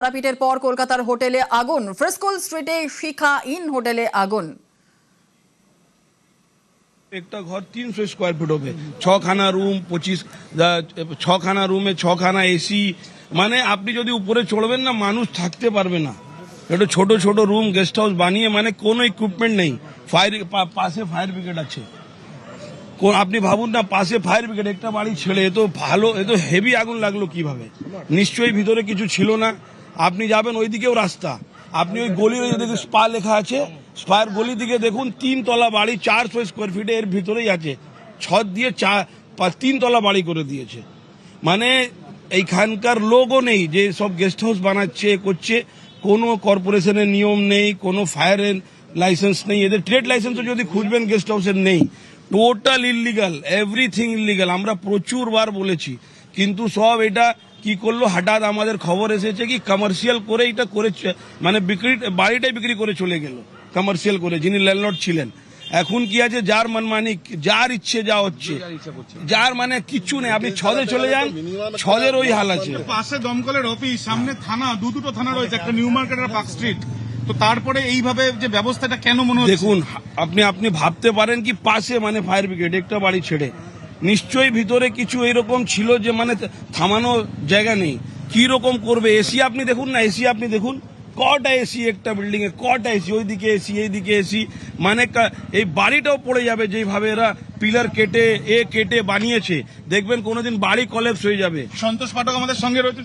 তারাপীঠের পর কলকাতার হোটেলে আগুন। ফ্রেস্কুল স্ট্রিটে শিখা ইন হোটেলে আগুন। একটা ঘর 300 স্কোয়ার ফিট হবে, 6খানা রুম, 6খানা রুমে 6খানা এসি। মানে আপনি যদি উপরে চড়বেন না, মানুষ থাকতে পারবে না। একটা ছোট ছোট রুম গেস্ট হাউস বানিয়ে, মানে কোনো ইকুইপমেন্ট নেই। পাশে ফায়ার ব্রিগেড আছে। আপনি ভাবুন না, পাশে ফায়ার ব্রিগেড, একটা বাড়ি ছেড়ে। এ তো হেভি আগুন লাগলো কিভাবে? নিশ্চয়ই ভিতরে কিছু ছিল না। আপনি যাবেন ওইদিকেও রাস্তা, আপনি ওই গলির ওইদিকে স্পা লেখা আছে, স্পার গলি দিকে দেখুন, 3 তলা বাড়ি, 400 স্কোয়ার ফিটে এর ভিতরেই আছে। ছদ দিয়ে 3 তলা বাড়ি করে দিয়েছে। মানে এইখানকার লোকও নেই যে সব গেস্ট হাউস বানাচ্ছে করছে। কোনো কর্পোরেশনের নিয়ম নেই, কোনো ফায়ারের লাইসেন্স নেই। এদের ট্রেড লাইসেন্সও যদি খুঁজবেন গেস্ট হাউসের নেই। Total illegal, everything illegal. আমরা প্রচুর বার বলেছি, কিন্তু সব এটা কি করলো, হঠাৎ আমাদের খবর এসেছে কি কমার্শিয়াল করে এটা করে, মানে বাড়িটাই বিক্রি করে চলে গেল কমার্শিয়াল করে, যিনি ল্যান্ডলর্ড ছিলেন। এখন কি আছে, যার মনমানি, যার ইচ্ছে যা হচ্ছে, যার মানে কিচ্ছু নেই। আপনি ছদে চলে যান, ছদের ওই হাল আছে। পাশে দমকলের অফিস, সামনে থানা, দুটো থানা রয়েছে, একটা নিউ মার্কেট আর পার্ক স্ট্রিট। তো তারপরে এইভাবে যে ব্যবস্থাটা কেন মনে হচ্ছে? দেখুন, আপনি ভাবতে পারেন কি পাশে মানে ফায়ার ব্রিগেড, একটা বাড়ি ছেড়ে। নিশ্চয়ই ভিতরে কিছু এইরকম ছিল যে মানে থামানো জায়গা নেই। কি রকম করবে? এসি আপনি দেখুন না, এসি আপনি দেখুন, কটা এসি একটা বিল্ডিং এ, কটা এসি, ওইদিকে এসি, এইদিকে এসি। মানে এই বাড়িটাও পড়ে যাবে যেভাবে এরা পিলার কেটে বানিয়েছে। দেখবেন কোনোদিন বাড়ি কলেপস হয়ে যাবে। সন্তোষ পাঠক আমাদের সঙ্গে রয়েছে।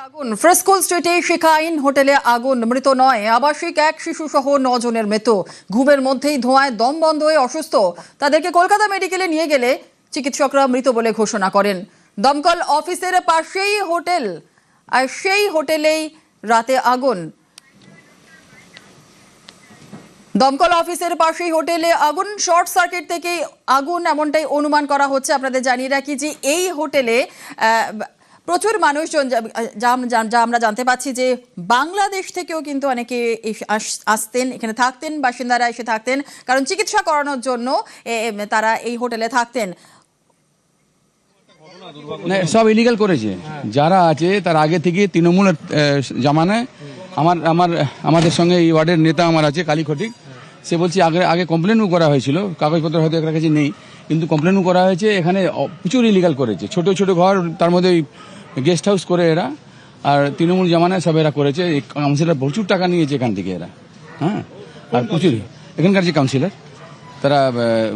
আগুন। ফ্রেস্কুল স্ট্রিটে শিখা ইন হোটেলে আগুন। মৃত নয়, আবাসিক এক শিশু সহ 9 জনের মৃত্যু। ঘুমের মধ্যেই ধোঁয়ায় দম বন্ধ হয়ে অসুস্থ। তাদেরকে কলকাতা মেডিকেলে নিয়ে গেলে চিকিৎসকরা মৃত বলে ঘোষণা করেন। দমকল অফিসের পাশেই হোটেল, আর সেই হোটেলেই রাতে আগুন। দমকল অফিসের পাশেই হোটেলে আগুন। শর্ট সার্কিট থেকে আগুন, এমনটাই অনুমান করা হচ্ছে। আপনাদের জানিয়ে রাখি যে এই হোটেলে প্রচুর মানুষজন, যা আমরা জানতে পাচ্ছি যে বাংলাদেশ থেকেও কিন্তু অনেকে আসতেন, এখানে থাকতেন, বাসিন্দারা এসে থাকতেন, কারণ চিকিৎসা করানোর জন্য তারা এই হোটেলে থাকতেন। সব ইলিগাল করেছে যারা আছে, তার আগে থেকে তৃণমূলের জামানায় আমাদের সঙ্গে এই ওয়ার্ডের নেতা আমার আছে কালী খটিক, সে বলছে আগে কমপ্লেনও করা হয়েছিল, কাগজপত্র হয়তো একটা কাছে নেই, কিন্তু কমপ্লেনও করা হয়েছে। এখানে প্রচুর ইলিগাল করেছে, ছোট ছোট ঘর, তার মধ্যে গেস্ট হাউস করে এরা। আর তৃণমূল জামানায় সব এরা করেছে। এই কাউন্সিলর প্রচুর টাকা নিয়েছে এখান থেকে এরা, হ্যাঁ। আর প্রচুর এখানকার যে কাউন্সিলর তারা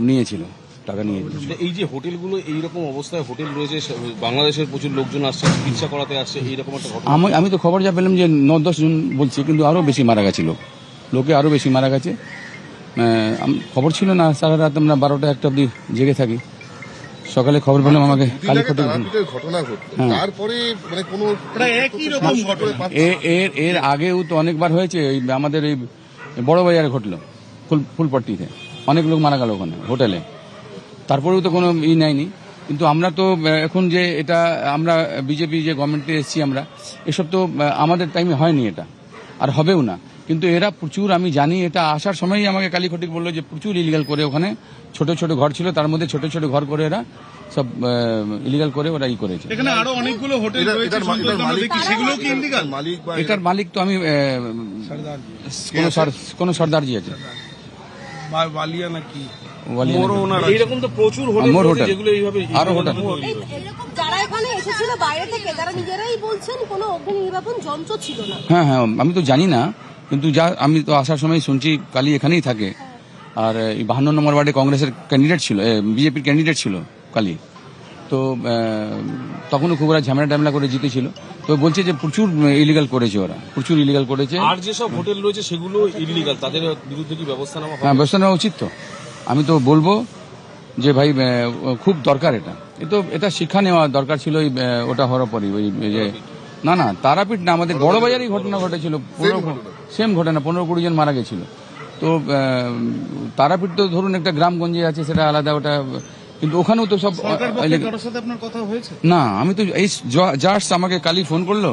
নিয়েছিল, টাকা নিয়ে। এই যে হোটেলগুলো এইরকম অবস্থায় হোটেল রয়েছে, বাংলাদেশের প্রচুর লোকজন আসছে চিকিৎসা করাতে আসছে, এইরকম একটা ঘটনা। আমি তো খবর যা পেলাম যে 9-10 জন বলছে, কিন্তু আরো বেশি মারা গেছে লোকে আরো বেশি মারা গেছে। খবর ছিল না, সারা রাত আমরা 12টা-1টা অব্দি জেগে থাকি। সকালে খবর পেলাম আমাকে কালী খটিক ঘটনা ঘটলো, তারপরে মানে কোনো এর আগেও তো অনেকবার হয়েছে। আমাদের এই বড় বাজারে ঘটলো, ফুলপট্টিতে অনেক লোক মারা গেল ওখানে হোটেলে, তারপরেও তো কোনো নেয়নি। কিন্তু আমরা তো এখন যে এটা আমরা বিজেপি যে গভর্নমেন্টে এসেছি, আমরা এসব তো আমাদের টাইমে হয়নি, এটা আর হবেও না। কিন্তু এরা প্রচুর, আমি জানি, এটা আসার সময়ই আমাকে কালী খটিক বললো যে প্রচুর ইলিগাল করে, ওখানে ছোট ছোট ঘর ছিল, তার মধ্যে ছোট ছোট ঘর করে এরা সব ইলিগাল করে ওরা করেছে। এখানে আরো অনেকগুলো হোটেল রয়েছে, সেগুলো কি ইলিগাল? এটার মালিক তো আমি কোন সর্দারজি আছে, বালিয়া নাকি এইরকম তো প্রচুর হোটেল রয়েছে যেগুলো এইভাবে আরো হোটেল। যারা এখানে এসেছিল বাইরে থেকে, তারা নিজেরাই বলছেন কোনো অগ্নি নির্বাপন যন্ত্র ছিল না। হ্যাঁ, আমি তো জানি না, কিন্তু আমি তো আসার সময় শুনছি কালী এখানেই থাকে। আর এই 52 নম্বর ওয়ার্ডে কংগ্রেসের ক্যান্ডিডেট ছিল, বিজেপির ক্যান্ডিডেট ছিল কালী। তো তখনও খুব ওরা ঝামেলা করে জিতেছিল। তো বলছে যে প্রচুর ইলিগাল করেছে, ওরা প্রচুর ইলিগাল করেছে। আর যেসব হোটেল রয়েছে সেগুলো ইলিগাল, তাদের বিরুদ্ধে কি ব্যবস্থা নেওয়া হবে? হ্যাঁ, ব্যবস্থা নেওয়া উচিত। তো আমি তো বলবো যে ভাই খুব দরকার এটা শিক্ষা নেওয়া দরকার ছিল। ওটা হওয়ার পরই ওই যে না তারাপীঠ না, আমাদের বড় বাজারেই ঘটনা ঘটেছিল, সেম ঘটনা, 15-20 জন মারা গেছিল। তো তারাপীঠ তো ধরুন একটা গ্রামগঞ্জে আছে, সেটা আলাদা, ওটা। কিন্তু ওখানেও তো সব না। আমি তো এই জাস্ট আমাকে কালী ফোন করলো,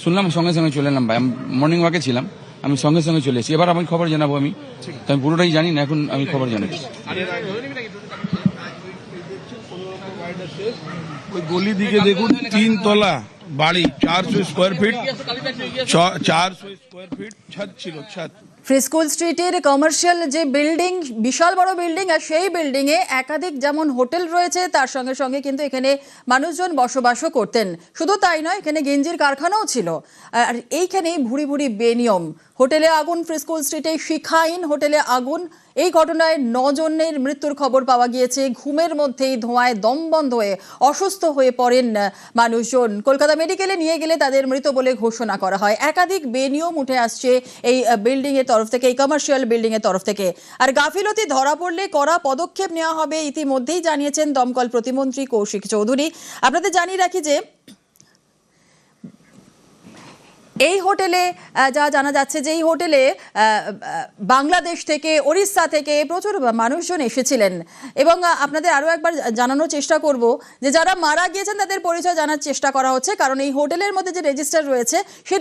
শুনলাম, সঙ্গে সঙ্গে চলে এলাম। ভাই, মর্নিং ওয়াকে ছিলাম, আমি সঙ্গে সঙ্গে চলে এসেছি। এবার আমি খবর জানাবো, আমি তো আমি পুরোটাই জানি না, এখন আমি খবর জানাচ্ছি। ওই গলি দিকে দেখুন, 3 তলা বাড়ি, 400 স্কোয়ার ফিট, 400 স্কোয়ার ফিট ছাদ ছিল, ছাদ। ফ্রি স্কুল স্ট্রিটের কমার্শিয়াল যে বিল্ডিং, বিশাল বড় বিল্ডিং, আর সেই বিল্ডিং এ একাধিক যেমন হোটেল রয়েছে, তার সঙ্গে সঙ্গে কিন্তু এখানে মানুষজন বসবাসও করতেন। শুধু তাই নয়, এখানে গেঞ্জির কারখানাও ছিল। আর এইখানেই ভুরি ভুরি বেনিয়ম। হোটেলে আগুন, ফ্রি স্কুল স্ট্রিটে শিখাইন হোটেলে আগুন। এই ঘটনায় 9 জনের মৃত্যুর খবর পাওয়া গিয়েছে। ঘুমের মধ্যেই ধোঁয়ায় দম বন্ধ হয়ে অসুস্থ হয়ে পড়েন মানুষজন। কলকাতা মেডিকেলে নিয়ে গেলে তাদের মৃত বলে ঘোষণা করা হয়। একাধিক বেনিয়ম উঠে আসছে এই বিল্ডিং এর তরফ থেকে, এই কমার্শিয়াল বিল্ডিং এর তরফ থেকে। আর গাফিলতি ধরা পড়লে কড়া পদক্ষেপ নেওয়া হবে ইতিমধ্যেই জানিয়েছেন দমকল প্রতিমন্ত্রী কৌশিক চৌধুরী। আপনাদের জানিয়ে রাখি যে এই হোটেলে যা জানা যাচ্ছে যে এই হোটেলে বাংলাদেশ থেকে, ওড়িশা থেকে প্রচুর মানুষজন এসেছিলেন। এবং আপনাদের আরও একবার জানানোর চেষ্টা করব যে যারা মারা গিয়েছেন তাদের পরিচয় জানার চেষ্টা করা হচ্ছে, কারণ এই হোটেলের মধ্যে যে রেজিস্টার রয়েছে সেই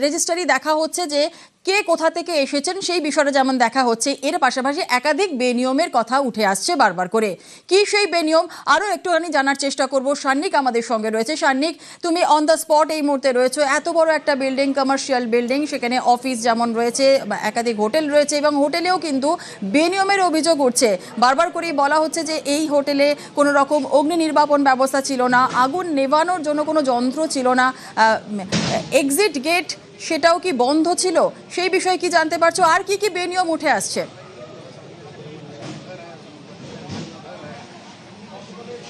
রেজিস্টারই দেখা হচ্ছে যে কে কোথা থেকে এসেছেন সেই বিষয়টা যেমন দেখা হচ্ছে, এর পাশাপাশি একাধিক বেনিয়মের কথা উঠে আসছে বারবার করে। কি সেই বেনিয়ম আরও একটুখানি জানার চেষ্টা করব। সান্নিক আমাদের সঙ্গে রয়েছে। সান্নিক, তুমি অন দ্য স্পট এই মুহূর্তে রয়েছে। এত বড় একটা বিল্ডিং, কমার্শিয়াল বিল্ডিং, সেখানে অফিস যেমন রয়েছে, একাধিক হোটেল রয়েছে, এবং হোটেলেও কিন্তু বেনিয়মের অভিযোগ উঠছে। বারবার করেই বলা হচ্ছে যে এই হোটেলে কোনো রকম অগ্নি নির্বাপন ব্যবস্থা ছিল না, আগুন নেভানোর জন্য কোনো যন্ত্র ছিল না, এক্সিট গেট সেটাও কি বন্ধ ছিল, সেই বিষয়ে কি জানতে পারছো? আর কি কি বেনিয়ম উঠে আসছে?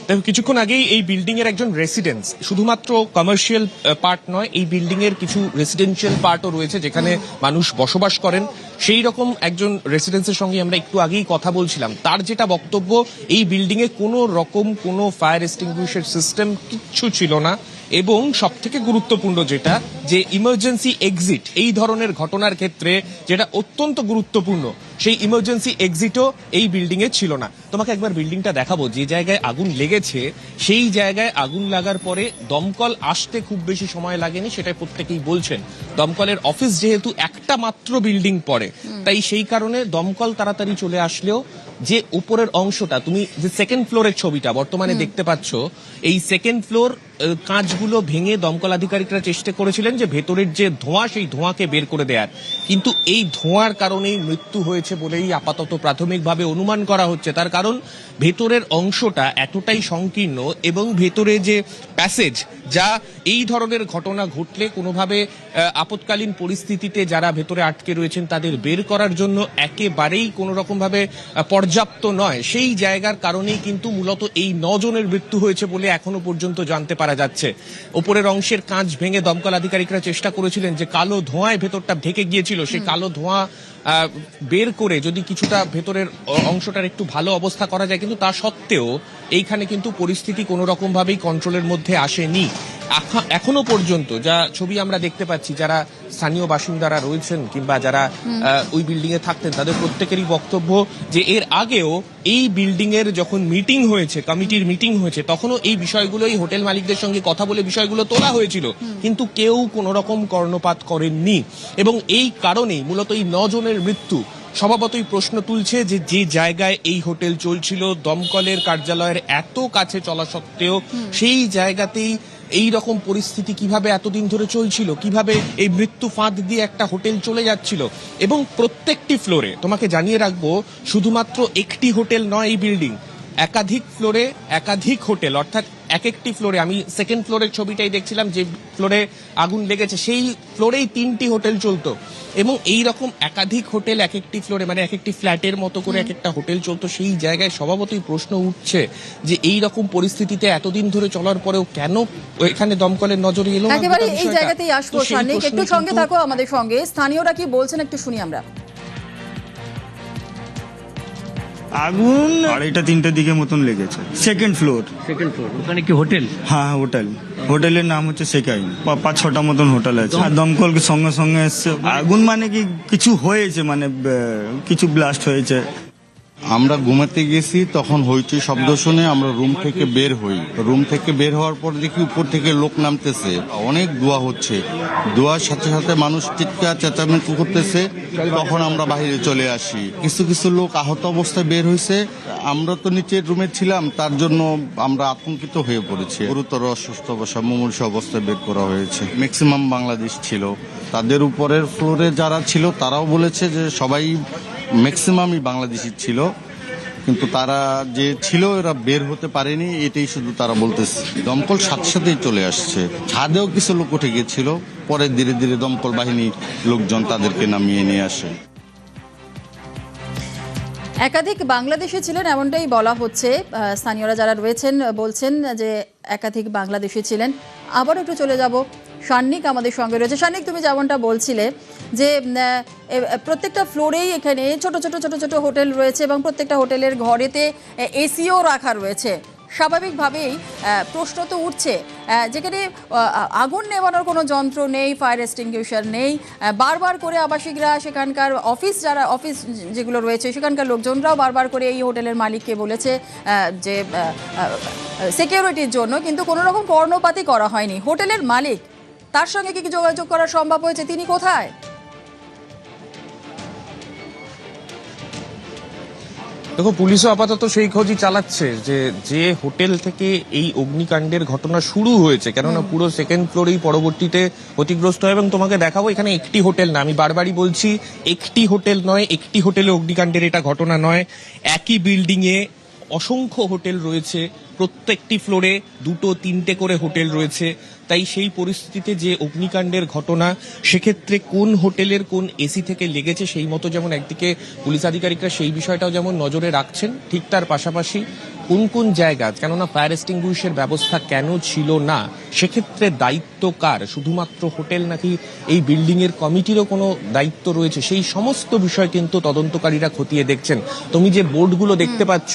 দেখো, কিছুক্ষণ আগেই এই বিল্ডিং এর একজন রেসিডেন্স, শুধুমাত্র কমার্শিয়াল পার্ট নয়, এই বিল্ডিং এর কিছু রেসিডেন্সিয়াল পার্টও রয়েছে যেখানে মানুষ বসবাস করেন। সেই রকম একজন রেসিডেন্সের সঙ্গে আমরা একটু আগেই কথা বলছিলাম। তার যেটা বক্তব্য, এই বিল্ডিং এ কোনো রকম কোনো ফায়ার এক্সটিংগুইশার সিস্টেম কিচ্ছু ছিল না, এবং সব থেকে গুরুত্বপূর্ণ যেটা, যে ইমার্জেন্সি এক্সিট এই ধরনের ঘটনার ক্ষেত্রে যেটা অত্যন্ত গুরুত্বপূর্ণ, সেই ইমার্জেন্সি এক্সিটও এই বিল্ডিং এ ছিল না। তোমাকে একবার বিল্ডিংটা দেখাবো। যে জায়গায় আগুন লেগেছে সেই জায়গায় আগুন লাগার পরে দমকল আসতে খুব বেশি সময় লাগেনি, সেটাই প্রত্যেকেই বলছেন। দমকলের অফিস যেহেতু একটা মাত্র বিল্ডিং পড়ে, তাই সেই কারণে দমকল তাড়াতাড়ি চলে আসলেও যে উপরের অংশটা, তুমি যে সেকেন্ড ফ্লোরের ছবিটা বর্তমানে দেখতে পাচ্ছ, এই সেকেন্ড ফ্লোর কাঁচগুলো ভেঙে দমকল আধিকারিকরা চেষ্টা করেছিলেন যে ভেতরের যে ধোঁয়া, সেই ধোঁয়াকে বের করে দেওয়ার, কিন্তু এই ধোঁয়ার কারণেই মৃত্যু হয়েছে বলেই আপাতত প্রাথমিকভাবে অনুমান করা হচ্ছে। তার কারণ ভেতরের অংশটা এতটাই সংকীর্ণ, এবং ভেতরে যে প্যাসেজ, যা এই ধরনের ঘটনা ঘটলে কোনোভাবে আপৎকালীন পরিস্থিতিতে যারা ভেতরে আটকে রয়েছেন তাদের বের করার জন্য একেবারেই কোনো রকম ভাবে পর্যাপ্ত নয়। সেই জায়গার কারণেই কিন্তু মূলত এই 9 জনের মৃত্যু হয়েছে বলে এখনো পর্যন্ত জানতে পারা যাচ্ছে। ওপরের অংশের কাঁচ ভেঙে দমকল আধিকারিকরা চেষ্টা করেছিলেন, যে কালো ধোঁয়ায় ভেতরটা ঢেকে গিয়েছিল, সেই কালো ধোঁয়া বের করে যদি কিছুটা ভেতরের অংশটার একটু ভালো অবস্থা করা যায়, কিন্তু তা সত্ত্বেও এইখানে কিন্তু পরিস্থিতি কোনো রকম ভাবেই কন্ট্রোলের মধ্যে আসেনি। এখনো পর্যন্ত যা ছবি আমরা দেখতে পাচ্ছি, যারা স্থানীয় বাসিন্দারা রয়েছেন কিংবা যারা ওই বিল্ডিং এ থাকতেন, তাদের প্রত্যেকেরই বক্তব্য যে এর আগেও এই বিল্ডিং এর যখন মিটিং হয়েছে, কমিটির মিটিং হয়েছে, তখনও এই বিষয়গুলো, এই হোটেল মালিকদের সঙ্গে কথা বলে বিষয়গুলো তোলা হয়েছিল, কিন্তু কেউ কোনো রকম কর্ণপাত করেননি। এবং এই কারণেই মূলত এই 9 জনের মৃত্যু স্বভাবতই প্রশ্ন তুলছে যে যে জায়গায় এই হোটেল চলছিল, দমকলের কার্যালয়ের এত কাছে চলা সত্ত্বেও সেই জায়গাতেই এই রকম পরিস্থিতি কিভাবে এতদিন ধরে চলছিল, কিভাবে এই মৃত্যু ফাঁদ দিয়ে একটা হোটেল চলে যাচ্ছিল। এবং প্রত্যেকটি ফ্লোরে তোমাকে জানিয়ে রাখবো, শুধুমাত্র একটি হোটেল নয় এই বিল্ডিং, একাধিক ফ্লোরে একাধিক হোটেল, অর্থাৎ এক একটি ফ্লোরে, আমি সেকেন্ড ফ্লোরের ছবিটাই দেখছিলাম, যে ফ্লোরে আগুন লেগেছে সেই ফ্লোরেই 3টি হোটেল চলতো, এবং এই রকম একাধিক হোটেল এক একটি ফ্লোরে, মানে এক একটি ফ্ল্যাটের মতো করে এক একটা হোটেল চলতো। সেই জায়গায় স্বভাবতই প্রশ্ন উঠছে যে এই রকম পরিস্থিতিতে এতদিন ধরে চলার পরেও কেন এখানে দমকলের নজরে এলো না। একেবারে এই জায়গাতেই আসবো। সান্নিক, একটু সঙ্গে থাকো আমাদের সঙ্গে। স্থানীয়রা কি বলছেন একটু শুনি আমরা। আগুন 2:30-3টার দিকে মতন লেগেছে, সেকেন্ড ফ্লোর। ওখানে কি হোটেল? হ্যাঁ, হোটেল। হোটেলের নাম হচ্ছে শেখাইন। 5-6টা মতন হোটেল আছে। আর দমকল সঙ্গে সঙ্গে এসছে। আগুন মানে কি কিছু হয়েছে, মানে কিছু ব্লাস্ট হয়েছে। আমরা ঘুমাতে গেছি, তখন হইচই শব্দ শুনে আমরা রুম থেকে বের হই। রুম থেকে বের হওয়ার পর দেখি উপর থেকে লোক নামতেছে, অনেক দোয়া হচ্ছে, দোয়ার সাথে সাথে মানুষ চিৎকার চেঁচামেচি করতেছে। তখন আমরা বাইরে চলে আসি, কিছু কিছু লোক আহত অবস্থায় বের হয়েছে। আমরা তো নিচের রুমে ছিলাম, তার জন্য আমরা আতঙ্কিত হয়ে পড়েছি। গুরুতর অসুস্থ অবস্থা, মুমূর্ষ অবস্থায় বের করা হয়েছে। ম্যাক্সিমাম বাংলাদেশ ছিল। তাদের উপরের ফ্লোরে যারা ছিল তারাও বলেছে যে সবাই ম্যাক্সিমামই বাংলাদেশি ছিল, কিন্তু তারা যে ছিল এরা বের হতে পারেনি, এটাই শুধু তারা বলতেছে। দমকল সাথে সাথেই চলে আসছে, ছাদেও কিছু লোক উঠে গিয়েছিল, পরে ধীরে ধীরে দমকল বাহিনী লোকজন তাদেরকে নামিয়ে নিয়ে আসে। একাধিক বাংলাদেশি ছিলেন এমনটাই বলা হচ্ছে। স্থানীয়রা যারা রয়েছেন বলছেন যে একাধিক বাংলাদেশি ছিলেন। আবার একটু চলে যাব, সান্নিক আমাদের সঙ্গে রয়েছে। সান্নিক, তুমি যেমনটা বলছিলে যে প্রত্যেকটা ফ্লোরেই এখানে ছোট ছোট ছোট ছোট হোটেল রয়েছে এবং প্রত্যেকটা হোটেলের ঘরেতে এসিও রাখা রয়েছে। স্বাভাবিকভাবেই প্রশ্ন তো উঠছে, যেখানে আগুন নেভানোর কোনো যন্ত্র নেই, ফায়ার এক্সটিংগুইশার নেই, বারবার করে আবাসিকরা, সেখানকার অফিস যেগুলো রয়েছে সেখানকার লোকজনরাও বারবার করে এই হোটেলের মালিককে বলেছে যে সিকিউরিটির জন্য, কিন্তু কোনো রকম কর্ণপাতই করা হয়নি। হোটেলের মালিক, তার সঙ্গে কি যোগাযোগ করা সম্ভব হয়েছে? তিনি কোথায়? দেখো, পুলিশও আপাতত সেই খোঁজই চালাচ্ছে যে হোটেল থেকে এই অগ্নিকাণ্ডের ঘটনা শুরু হয়েছে, কেননা পুরো সেকেন্ড ফ্লোরেই পরবর্তীতে ক্ষতিগ্রস্ত হয়। এবং তোমাকে দেখাবো, এখানে একটি হোটেল না, আমি বারবারই বলছি, একটি হোটেল নয়, একটি হোটেলে অগ্নিকাণ্ডের এটা ঘটনা নয়। একই বিল্ডিং এ অসংখ্য হোটেল রয়েছে, প্রত্যেকটি ফ্লোরে 2-3টে করে হোটেল রয়েছে। তাই সেই পরিস্থিতিতে যে অগ্নিকাণ্ডের ঘটনা, সেক্ষেত্রে কোন হোটেলের কোন এসি থেকে লেগেছে সেই মতো যেমন একদিকে পুলিশ আধিকারিকরা সেই বিষয়টাও যেমন নজরে রাখছেন, ঠিক তার পাশাপাশি কোন কোন জায়গা, কেননা ফায়ার এক্সটিংগুইশের ব্যবস্থা কেন ছিল না, সেক্ষেত্রে দায়িত্ব কার, শুধুমাত্র হোটেল নাকি এই বিল্ডিং এর কমিটিরও কোনো দায়িত্ব রয়েছে, সেই সমস্ত বিষয় কিন্তু তদন্তকারীরা খতিয়ে দেখছেন। তুমি যে বোর্ডগুলো দেখতে পাচ্ছ,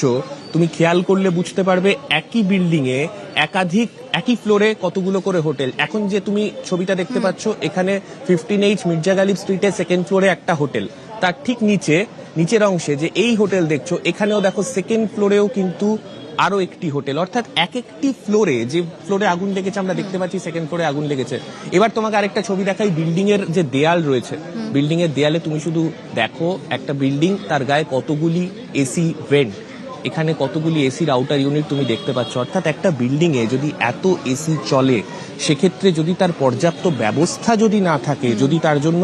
তুমি খেয়াল করলে বুঝতে পারবে একই বিল্ডিং এ একই ফ্লোরে কতগুলো করে হোটেল। এখন যে তুমি ছবিটা দেখতে পাচ্ছ, এখানে 15H মির্জা গালিব স্ট্রিটে সেকেন্ড ফ্লোরে একটা হোটেল, তার ঠিক নিচের অংশে যে এই হোটেল দেখছো, এখানেও দেখো সেকেন্ড ফ্লোরেও কিন্তু আরো একটি হোটেল। অর্থাৎ একটি ফ্লোরে, যে ফ্লোরে আগুন লেগেছে আমরা দেখতে পাচ্ছি সেকেন্ড ফ্লোরে আগুন লেগেছে। এবার তোমাকে আরেকটা ছবি দেখাই, বিল্ডিং এর যে দেয়াল রয়েছে, বিল্ডিং এর দেয়ালে তুমি শুধু দেখো, একটা বিল্ডিং, তার গায়ে কতগুলি এসি ভেন্ট, এখানে কতগুলি এসির আউটার ইউনিট তুমি দেখতে পাচ্ছ। অর্থাৎ একটা বিল্ডিং এ যদি এত এসি চলে, সেক্ষেত্রে যদি তার পর্যাপ্ত ব্যবস্থা যদি না থাকে, যদি তার জন্য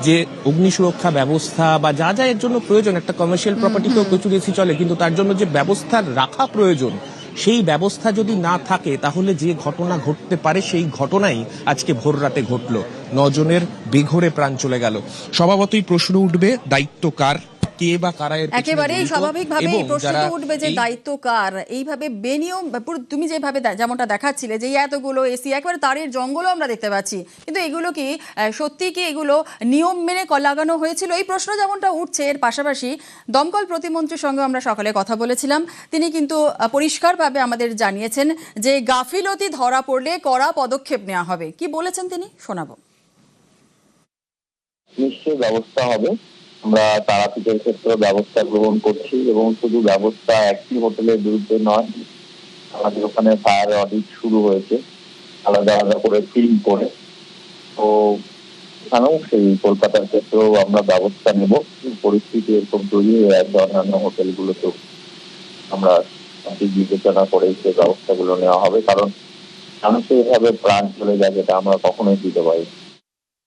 যে অগ্নি সুরক্ষা ব্যবস্থা বা যা যা এর জন্য প্রয়োজন, একটা কমার্শিয়াল প্রপার্টিতেও প্রচুর এসি চলে, কিন্তু তার জন্য যে ব্যবস্থা রাখা প্রয়োজন, সেই ব্যবস্থা যদি না থাকে, তাহলে যে ঘটনা ঘটতে পারে সেই ঘটনাই আজকে ভোর রাতে ঘটলো। 9 জনের বেঘরে প্রাণ চলে গেল। স্বভাবতই প্রশ্ন উঠবে, দায়িত্ব কার, কে বা কারা এর পেছনে একেবারেই জড়িত, স্বাভাবিকভাবে এবং প্রশ্ন যারা উঠবে যে দায়িত্ব কার। এইভাবে বেনিয়ম, তুমি যেমনটা দেখাচ্ছিলে যে এতগুলো এসি, একেবারে তারের জঙ্গলও আমরা দেখতে পাচ্ছি, কিন্তু এগুলো কি সত্যি কি এগুলো নিয়ম মেনে লাগানো হয়েছিল, এই প্রশ্ন যেমনটা উঠছে। এর পাশাপাশি দমকল প্রতিমন্ত্রীর সঙ্গে আমরা সকালে কথা বলেছিলাম, তিনি কিন্তু পরিষ্কারভাবে আমাদের জানিয়েছেন যে গাফিলতি ধরা পড়লে কড়া পদক্ষেপ নেওয়া হবে। কি বলেছেন তিনি, শোনাবো। নিশ্চয়ই ব্যবস্থা হবে, আমরা তারাপীঠের ক্ষেত্রে ব্যবস্থা গ্রহণ করছি, এবং শুধু ব্যবস্থা একটি হোটেলের বিরুদ্ধে নয়, আমাদের ওখানে ফায়ার অডিট শুরু হয়েছে আলাদা আলাদা করে ফিল্ম করে। তো এখানেও সেই কলকাতার ক্ষেত্রেও আমরা ব্যবস্থা নেব। পরিস্থিতি এরকম তৈরি হয়ে আছে, অন্যান্য হোটেলগুলোতেও আমরা বিবেচনা করে সেই ব্যবস্থাগুলো নেওয়া হবে, কারণ মানুষের এভাবে প্রাণ চলে যায়, যেটা আমরা কখনোই দিতে পারি।